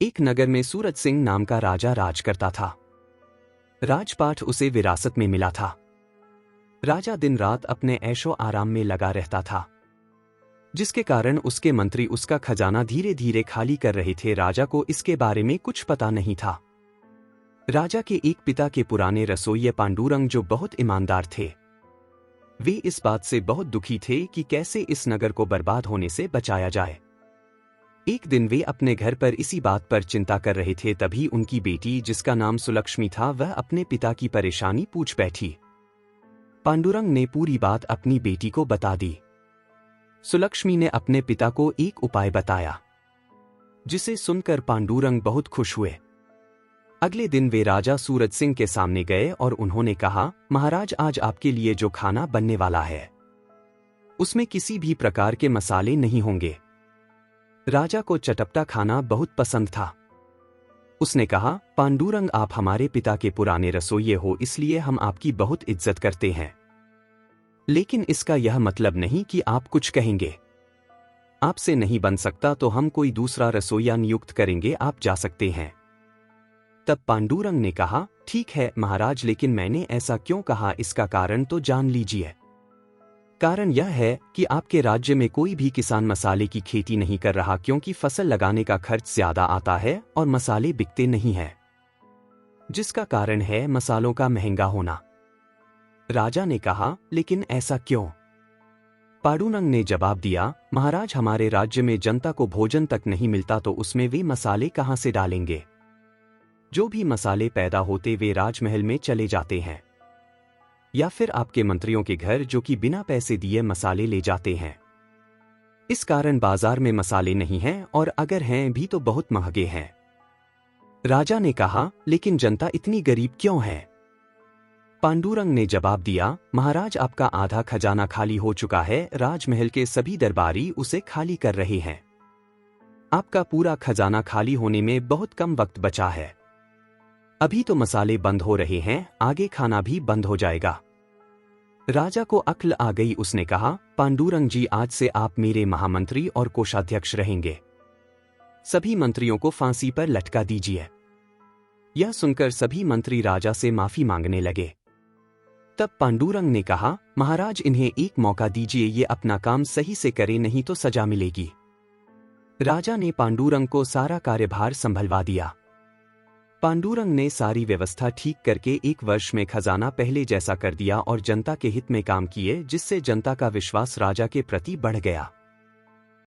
एक नगर में सूरज सिंह नाम का राजा राज करता था। राजपाट उसे विरासत में मिला था। राजा दिन रात अपने ऐशो आराम में लगा रहता था, जिसके कारण उसके मंत्री उसका खजाना धीरे धीरे खाली कर रहे थे। राजा को इसके बारे में कुछ पता नहीं था। राजा के एक पिता के पुराने रसोइये पांडुरंग, जो बहुत ईमानदार थे, वे इस बात से बहुत दुखी थे कि कैसे इस नगर को बर्बाद होने से बचाया जाए। एक दिन वे अपने घर पर इसी बात पर चिंता कर रहे थे, तभी उनकी बेटी, जिसका नाम सुलक्ष्मी था, वह अपने पिता की परेशानी पूछ बैठी। पांडुरंग ने पूरी बात अपनी बेटी को बता दी। सुलक्ष्मी ने अपने पिता को एक उपाय बताया, जिसे सुनकर पांडुरंग बहुत खुश हुए। अगले दिन वे राजा सूरज सिंह के सामने गए और उन्होंने कहा, महाराज, आज आपके लिए जो खाना बनने वाला है, उसमें किसी भी प्रकार के मसाले नहीं होंगे। राजा को चटपटा खाना बहुत पसंद था। उसने कहा, पांडुरंग, आप हमारे पिता के पुराने रसोइये हो, इसलिए हम आपकी बहुत इज्जत करते हैं। लेकिन इसका यह मतलब नहीं कि आप कुछ कहेंगे। आपसे नहीं बन सकता तो हम कोई दूसरा रसोइया नियुक्त करेंगे, आप जा सकते हैं। तब पांडुरंग ने कहा, ठीक है महाराज, लेकिन मैंने ऐसा क्यों कहा, इसका कारण तो जान लीजिए। कारण यह है कि आपके राज्य में कोई भी किसान मसाले की खेती नहीं कर रहा, क्योंकि फसल लगाने का खर्च ज्यादा आता है और मसाले बिकते नहीं हैं, जिसका कारण है मसालों का महंगा होना। राजा ने कहा, लेकिन ऐसा क्यों? पांडुरंग ने जवाब दिया, महाराज, हमारे राज्य में जनता को भोजन तक नहीं मिलता तो उसमें वे मसाले कहां से डालेंगे? जो भी मसाले पैदा होते वे राजमहल में चले जाते हैं, या फिर आपके मंत्रियों के घर, जो कि बिना पैसे दिए मसाले ले जाते हैं। इस कारण बाजार में मसाले नहीं हैं, और अगर हैं भी तो बहुत महंगे हैं। राजा ने कहा, लेकिन जनता इतनी गरीब क्यों है? पांडुरंग ने जवाब दिया, महाराज, आपका आधा खजाना खाली हो चुका है, राजमहल के सभी दरबारी उसे खाली कर रहे हैं। आपका पूरा खजाना खाली होने में बहुत कम वक्त बचा है। अभी तो मसाले बंद हो रहे हैं, आगे खाना भी बंद हो जाएगा। राजा को अक्ल आ गई। उसने कहा, पांडुरंग जी, आज से आप मेरे महामंत्री और कोषाध्यक्ष रहेंगे। सभी मंत्रियों को फांसी पर लटका दीजिए। यह सुनकर सभी मंत्री राजा से माफी मांगने लगे। तब पांडुरंग ने कहा, महाराज, इन्हें एक मौका दीजिए, ये अपना काम सही से करे, नहीं तो सजा मिलेगी। राजा ने पांडुरंग को सारा कार्यभार संभलवा दिया। पांडुरंग ने सारी व्यवस्था ठीक करके 1 वर्ष में खजाना पहले जैसा कर दिया और जनता के हित में काम किए, जिससे जनता का विश्वास राजा के प्रति बढ़ गया।